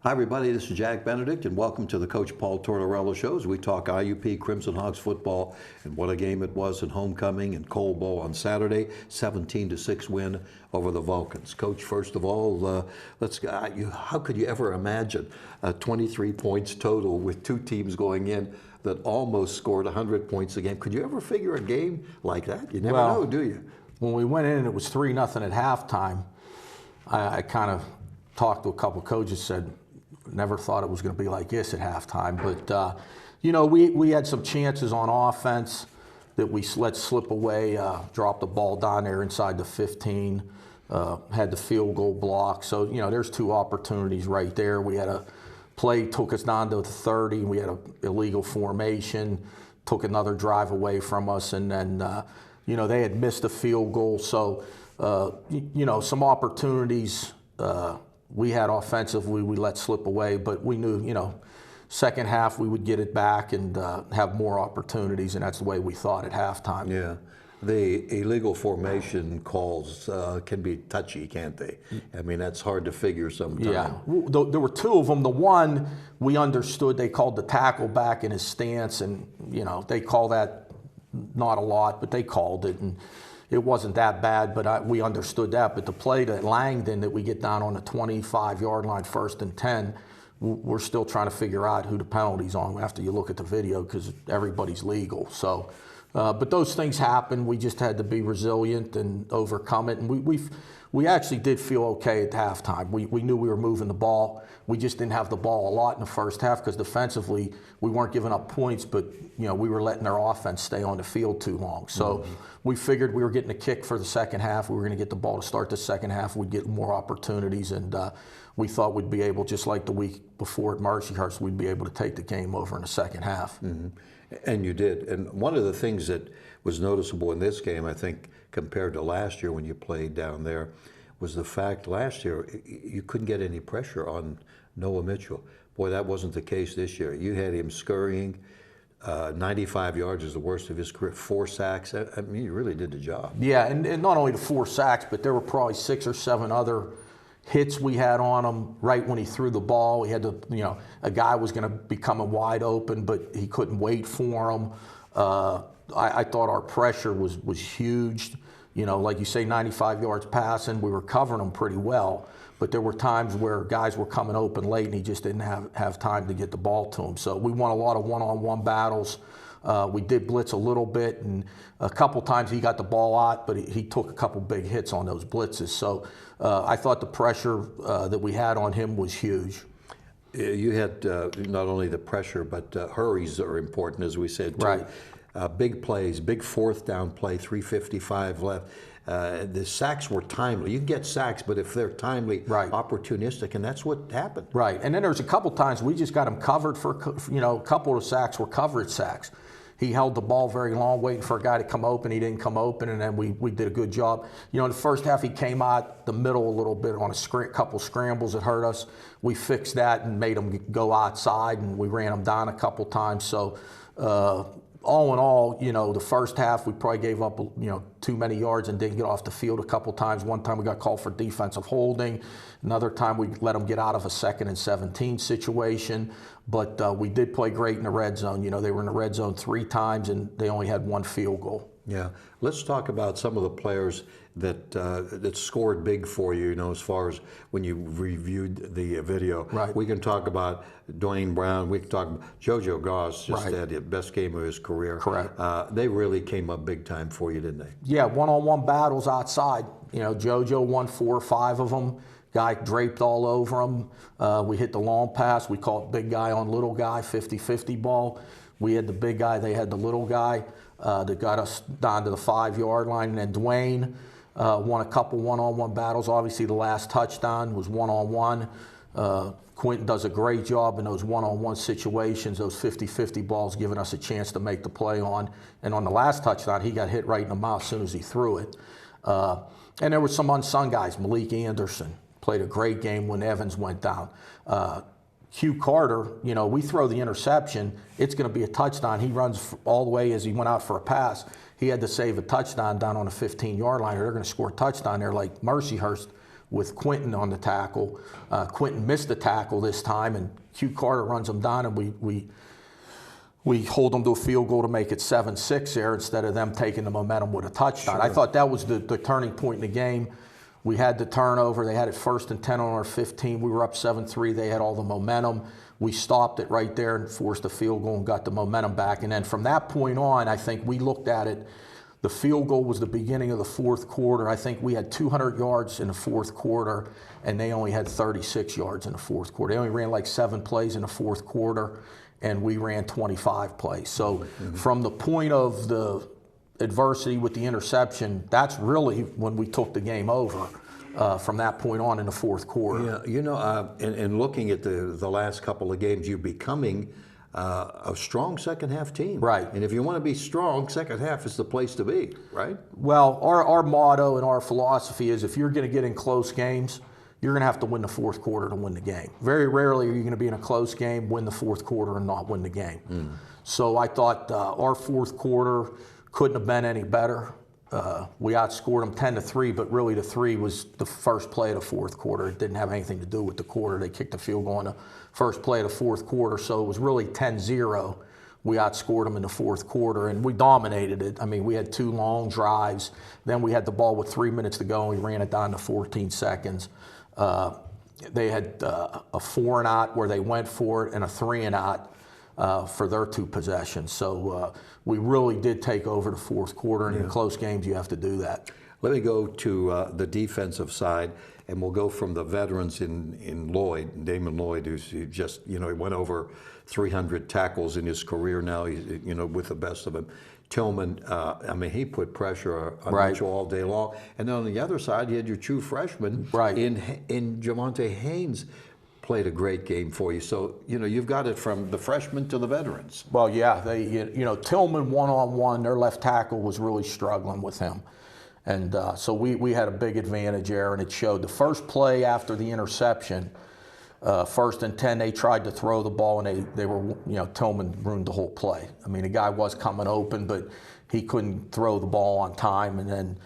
Hi, everybody. This is Jack Benedict, and welcome to the Coach Paul Tortorella Show as we talk IUP Crimson Hawks football and what a game it was in homecoming and Coal Bowl on Saturday, 17-6 win over the Vulcans. Coach, first of all, how could you ever imagine 23 points total with two teams going in that almost scored 100 points a game? Could you ever figure a game like that? You never know, do you? When we went in, it was 3-0 at halftime. I kind of talked to a couple coaches, said, never thought it was going to be like this at halftime. But, we had some chances on offense that we let slip away, dropped the ball down there inside the 15, had the field goal block. So, there's two opportunities right there. We had a play, took us down to the 30. We had an illegal formation, took another drive away from us. And then, they had missed a field goal. So, some opportunities we had offensively, we let slip away, but we knew, second half we would get it back and have more opportunities, and that's the way we thought at halftime. Yeah. The illegal formation calls can be touchy, can't they? I mean, that's hard to figure sometimes. Yeah. There were two of them. The one, we understood, they called the tackle back in his stance, and, they call that not a lot, but they called it. And it wasn't that bad, but we understood that. But the play to Langdon that we get down on the 25-yard line, 1st and 10, we're still trying to figure out who the penalty's on after you look at the video because everybody's legal. So, but those things happen. We just had to be resilient and overcome it. And we actually did feel okay at halftime. We knew we were moving the ball. We just didn't have the ball a lot in the first half because defensively we weren't giving up points, but we were letting their offense stay on the field too long. So we figured we were getting a kick for the second half. We were going to get the ball to start the second half. We'd get more opportunities, and we thought we'd be able, just like the week before at Mercyhurst, we'd be able to take the game over in the second half. And you did. And one of the things that was noticeable in this game, I think, compared to last year when you played down there, was the fact last year you couldn't get any pressure on Noah Mitchell. Boy, that wasn't the case this year. You had him scurrying. 95 yards is the worst of his career. 4 sacks. I mean, you really did the job. Yeah, and not only the 4 sacks, but there were probably 6 or 7 other hits we had on him right when he threw the ball. He had to, a guy was going to be coming wide open, but he couldn't wait for him. I thought our pressure was huge. Like you say, 95 yards passing, we were covering them pretty well. But there were times where guys were coming open late and he just didn't have time to get the ball to him. So we won a lot of one-on-one battles. We did blitz a little bit, and a couple times he got the ball out, but he took a couple big hits on those blitzes. So I thought the pressure that we had on him was huge. You had not only the pressure, but hurries are important, as we said, too. Right. Big plays, big 4th down play, 3:55 left. The sacks were timely. You can get sacks, but if they're timely, right, opportunistic, and that's what happened. Right, and then there's a couple times we just got him covered for, a couple of sacks were coverage sacks. He held the ball very long, waiting for a guy to come open. He didn't come open, and then we did a good job. In the first half, he came out the middle a little bit on a couple scrambles that hurt us. We fixed that and made him go outside, and we ran him down a couple times. So all in all, the first half, we probably gave up, too many yards and didn't get off the field a couple times. One time we got called for defensive holding. Another time we let them get out of a 2nd and 17 situation. But we did play great in the red zone. They were in the red zone 3 times and they only had 1 field goal. Yeah. Let's talk about some of the players that scored big for you, as far as when you reviewed the video. Right. We can talk about Dwayne Brown. We can talk about JoJo Goss, just had the best game of his career. Correct. They really came up big time for you, didn't they? Yeah, one-on-one battles outside. JoJo won 4 or 5 of them. Guy draped all over him. We hit the long pass. We called big guy on little guy, 50-50 ball. We had the big guy. They had the little guy that got us down to the 5-yard line. And then Dwayne won a couple one-on-one battles. Obviously, the last touchdown was one-on-one. Quentin does a great job in those one-on-one situations, those 50-50 balls, giving us a chance to make the play on. And on the last touchdown, he got hit right in the mouth as soon as he threw it. And there were some unsung guys. Malik Anderson played a great game when Evans went down. Hugh Carter, we throw the interception, it's going to be a touchdown. He runs all the way as he went out for a pass. He had to save a touchdown down on the 15-yard line, or they're going to score a touchdown there like Mercyhurst with Quentin on the tackle. Quentin missed the tackle this time, and Q Carter runs him down, and we hold them to a field goal to make it 7-6 there instead of them taking the momentum with a touchdown. Sure. I thought that was the turning point in the game. We had the turnover. They had it 1st and 10 on our 15. We were up 7-3. They had all the momentum. We stopped it right there and forced a field goal and got the momentum back. And then from that point on, I think we looked at it. The field goal was the beginning of the fourth quarter. I think we had 200 yards in the fourth quarter, and they only had 36 yards in the fourth quarter. They only ran like 7 plays in the fourth quarter, and we ran 25 plays. So from the point of the adversity with the interception, that's really when we took the game over. From that point on in the fourth quarter. Yeah, you know, and looking at the last couple of games, you're becoming a strong second half team. Right. And if you want to be strong, second half is the place to be, right? Well, our motto and our philosophy is if you're going to get in close games, you're going to have to win the fourth quarter to win the game. Very rarely are you going to be in a close game, win the fourth quarter, and not win the game. So I thought our fourth quarter couldn't have been any better. We outscored them 10-3, but really the 3 was the first play of the fourth quarter. It didn't have anything to do with the quarter. They kicked the field goal on the first play of the fourth quarter, so it was really 10-0. We outscored them in the fourth quarter, and we dominated it. I mean, we had 2 long drives. Then we had the ball with 3 minutes to go, and we ran it down to 14 seconds. They had a 4 and out where they went for it, and a 3 and out for their 2 possessions. So we really did take over the fourth quarter, and in close games you have to do that. Let me go to the defensive side, and we'll go from the veterans in Lloyd, Damon Lloyd, who's just, you know, he went over 300 tackles in his career now, he's, you know, with the best of them. Tillman, I mean, he put pressure on Mitchell all day long. And then on the other side, you had your true freshman in Javonte Haynes. Played a great game for you. So, you know, you've got it from the freshmen to the veterans. Well, yeah, you know, Tillman one-on-one, their left tackle was really struggling with him. And so we had a big advantage there, and it showed. The first play after the interception, 1st and 10, they tried to throw the ball, and they were, you know, Tillman ruined the whole play. I mean, the guy was coming open, but he couldn't throw the ball on time, and then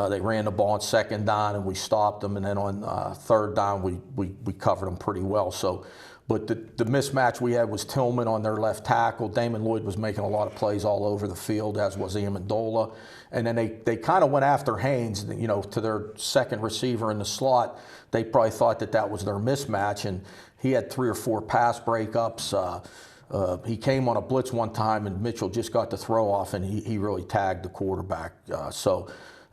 they ran the ball on 2nd down, and we stopped them. And then on 3rd down, we covered them pretty well. So, but the mismatch we had was Tillman on their left tackle. Damon Lloyd was making a lot of plays all over the field, as was Amendola. And then they kind of went after Haynes, you know, to their second receiver in the slot. They probably thought that was their mismatch, and he had 3 or 4 pass breakups. He came on a blitz one time, and Mitchell just got the throw off, and he really tagged the quarterback.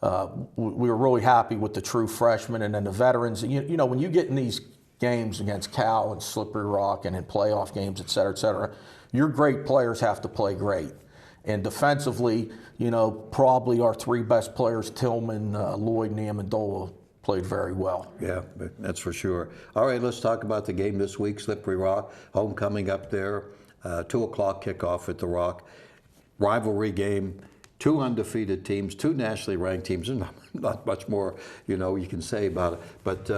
We were really happy with the true freshmen, and then the veterans. You know, when you get in these games against Cal and Slippery Rock and in playoff games, et cetera, your great players have to play great. And defensively, you know, probably our 3 best players, Tillman, Lloyd, and Amendola, played very well. Yeah, that's for sure. All right, let's talk about the game this week, Slippery Rock, homecoming up there, 2 o'clock kickoff at the Rock. Rivalry game. 2 undefeated teams, 2 nationally ranked teams, and not much more, you know, you can say about it. But,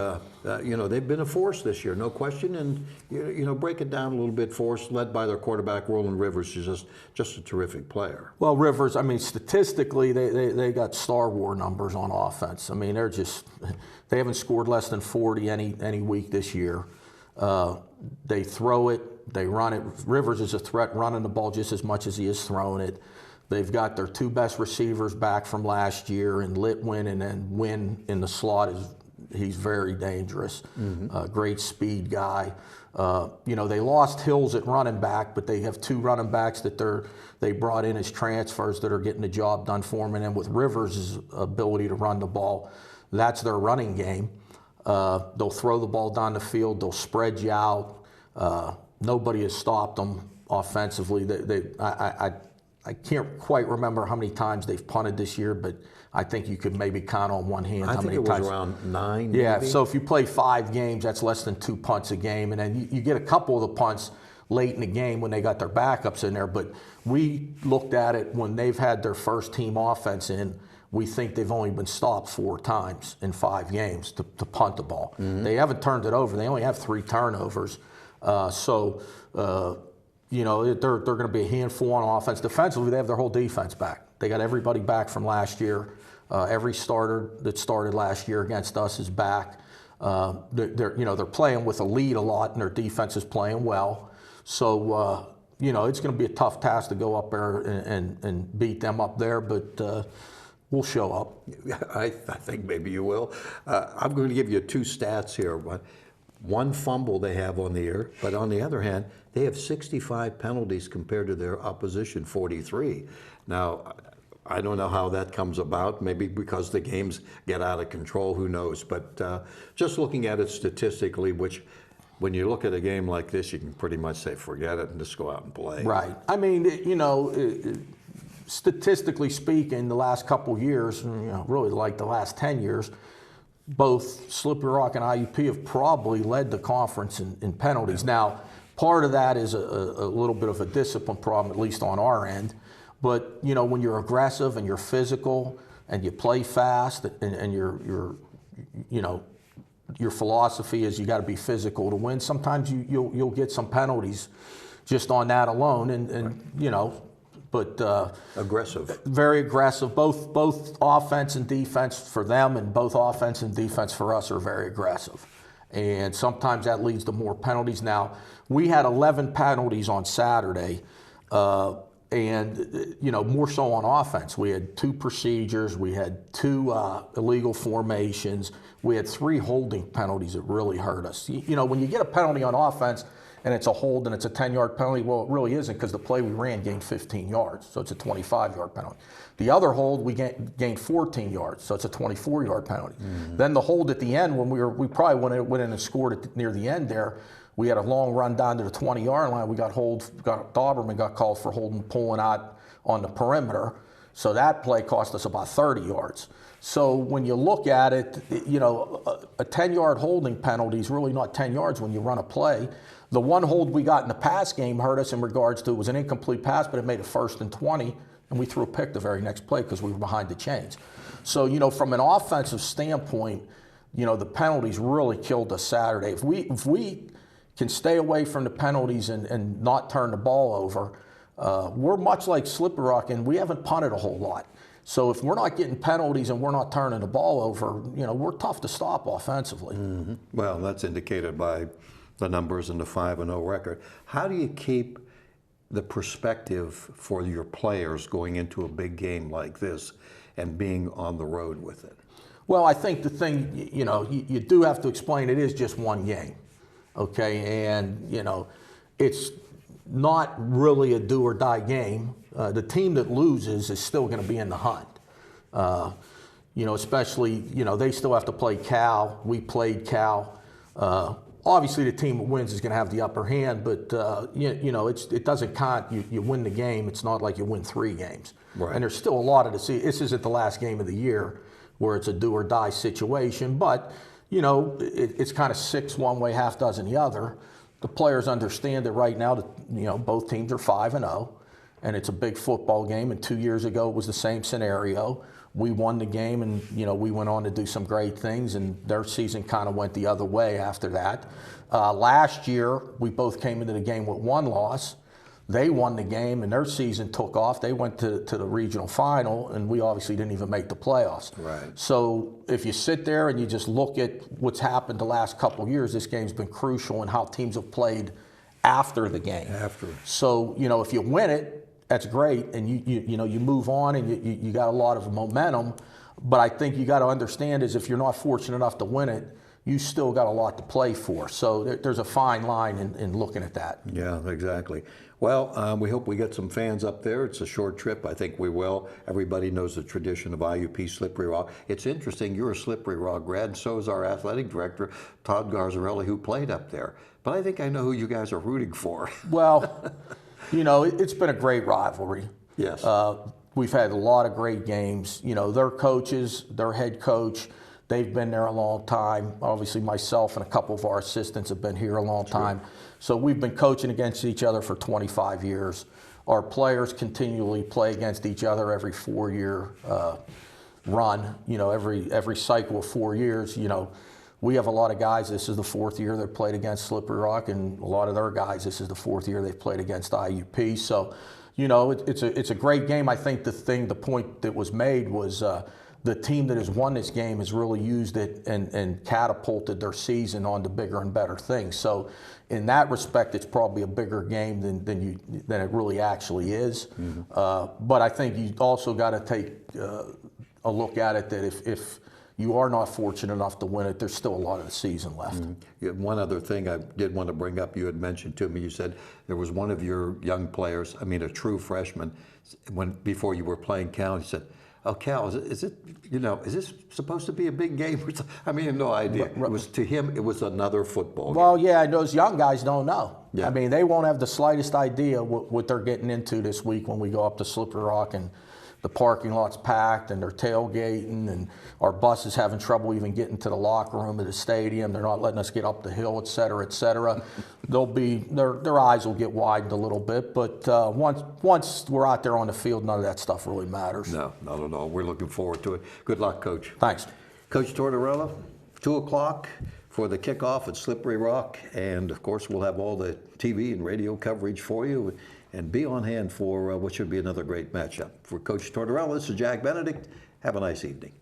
you know, they've been a force this year, no question. And, you know, break it down a little bit for us, led by their quarterback, Roland Rivers, who's just a terrific player. Well, Rivers, I mean, statistically, they got Star Wars numbers on offense. I mean, they haven't scored less than 40 any week this year. They throw it, they run it. Rivers is a threat running the ball just as much as he is throwing it. They've got their 2 best receivers back from last year, and Litwin, and then Wynn in the slot he's very dangerous. Great speed guy. You know, they lost Hills at running back, but they have 2 running backs that they brought in as transfers that are getting the job done for them. And then with Rivers' ability to run the ball, that's their running game. They'll throw the ball down the field. They'll spread you out. Nobody has stopped them offensively. I can't quite remember how many times they've punted this year, but I think you could maybe count on one hand how many times. I think it was around 9. Yeah, maybe? So if you play 5 games, that's less than 2 punts a game. And then you get a couple of the punts late in the game when they got their backups in there. But we looked at it when they've had their first team offense in. We think they've only been stopped 4 times in 5 games to punt the ball. They haven't turned it over. They only have 3 turnovers. You know, they're going to be a handful on offense. Defensively, they have their whole defense back. They got everybody back from last year. Every starter that started last year against us is back. They're playing with a lead a lot, and their defense is playing well. So it's going to be a tough task to go up there and beat them up there, but we'll show up. I think maybe you will. I'm going to give you two stats here. One fumble they have on the year, but on the other hand, they have 65 penalties compared to their opposition 43. Now, I don't know how that comes about, maybe because the games get out of control, who knows. But just looking at it statistically, which when you look at a game like this, you can pretty much say, forget it and just go out and play. Right. I mean, statistically speaking, the last couple of years, really like the last 10 years, both Slippery Rock and IUP have probably led the conference in penalties. Now, part of that is a little bit of a discipline problem, at least on our end. But, when you're aggressive and you're physical and you play fast and your philosophy is you got to be physical to win, sometimes you'll get some penalties just on that alone. But aggressive. Very aggressive. Both offense and defense for them and both offense and defense for us are very aggressive. And sometimes that leads to more penalties. Now, we had 11 penalties on Saturday. And more so on offense. We had 2 procedures, we had 2 illegal formations, we had 3 holding penalties that really hurt us. When you get a penalty on offense and it's a hold and it's a 10-yard penalty, well, it really isn't, because the play we ran gained 15 yards, so it's a 25-yard penalty. The other hold, we gained 14 yards, so it's a 24-yard penalty. Mm-hmm. Then the hold at the end, when we probably went in and scored near the end there, we had a long run down to the 20-yard line. Dauberman got called for holding, pulling out on the perimeter. So that play cost us about 30 yards. So when you look at it, a 10-yard holding penalty is really not 10 yards when you run a play. The one hold we got in the pass game hurt us in regards to, it was an incomplete pass, but it made it 1st and 20, and we threw a pick the very next play because we were behind the chains. So, from an offensive standpoint, the penalties really killed us Saturday. If we can stay away from the penalties and not turn the ball over, we're much like Slippery Rock, and we haven't punted a whole lot. So if we're not getting penalties and we're not turning the ball over, we're tough to stop offensively. Mm-hmm. Well, that's indicated by the numbers and the 5-0 record. How do you keep the perspective for your players going into a big game like this and being on the road with it? Well, I think the thing, you do have to explain it is just one game. Okay, and it's not really a do or die game. The team that loses is still going to be in the hunt. Especially, they still have to play Cal. We played Cal. Obviously, the team that wins is going to have the upper hand, but it doesn't count. You win the game. It's not like you win 3 games. Right. And there's still a lot to see. This isn't the last game of the year where it's a do or die situation, but. It's kind of 6 one way, half dozen the other. The players understand that right now that both teams are 5-0, and it's a big football game. And 2 years ago it was the same scenario. We won the game, and we went on to do some great things, and their season kind of went the other way after that. Last year we both came into the game with 1 loss. They won the game, and their season took off. They went to the regional final, and we obviously didn't even make the playoffs. Right. So if you sit there and you just look at what's happened the last couple of years, this game's been crucial in how teams have played after the game. So, if you win it, that's great, and you move on, and you got a lot of momentum. But I think you got to understand is if you're not fortunate enough to win it, you still got a lot to play for. So there's a fine line in looking at that. Yeah, exactly. Well, we hope we get some fans up there. It's a short trip. I think we will. Everybody knows the tradition of IUP Slippery Rock. It's interesting. You're a Slippery Rock grad, and so is our athletic director, Todd Garzarelli, who played up there. But I think I know who you guys are rooting for. Well, it's been a great rivalry. Yes. We've had a lot of great games. Their coaches, their head coach, they've been there a long time. Obviously, myself and a couple of our assistants have been here a long time. So we've been coaching against each other for 25 years. Our players continually play against each other every 4-year run. Every cycle of 4 years. We have a lot of guys. This is the 4th year they've played against Slippery Rock, and a lot of their guys. This is the 4th year they've played against IUP. So, it's a great game. I think the point that was made was the team that has won this game has really used it and catapulted their season on to bigger and better things. So in that respect, it's probably a bigger game than it really actually is. But I think you also got to take a look at it that if you are not fortunate enough to win it, there's still a lot of the season left. One other thing I did want to bring up, you had mentioned to me, you said there was one of your young players, I mean a true freshman, before you were playing Cal, he said, "Oh, Cal, is this supposed to be a big game?" I mean, no idea. It was, to him, it was another football game. Well, yeah, those young guys don't know. Yeah. I mean, they won't have the slightest idea what they're getting into this week when we go up to Slippery Rock and the parking lot's packed and they're tailgating and our bus is having trouble even getting to the locker room of the stadium. They're not letting us get up the hill, et cetera, et cetera. Their eyes will get widened a little bit, but once we're out there on the field, none of that stuff really matters. No, not at all. We're looking forward to it. Good luck, Coach. Thanks. Coach Tortorella, 2 o'clock for the kickoff at Slippery Rock, and of course we'll have all the TV and radio coverage for you. And be on hand for what should be another great matchup. For Coach Tortorella, this is Jack Benedict. Have a nice evening.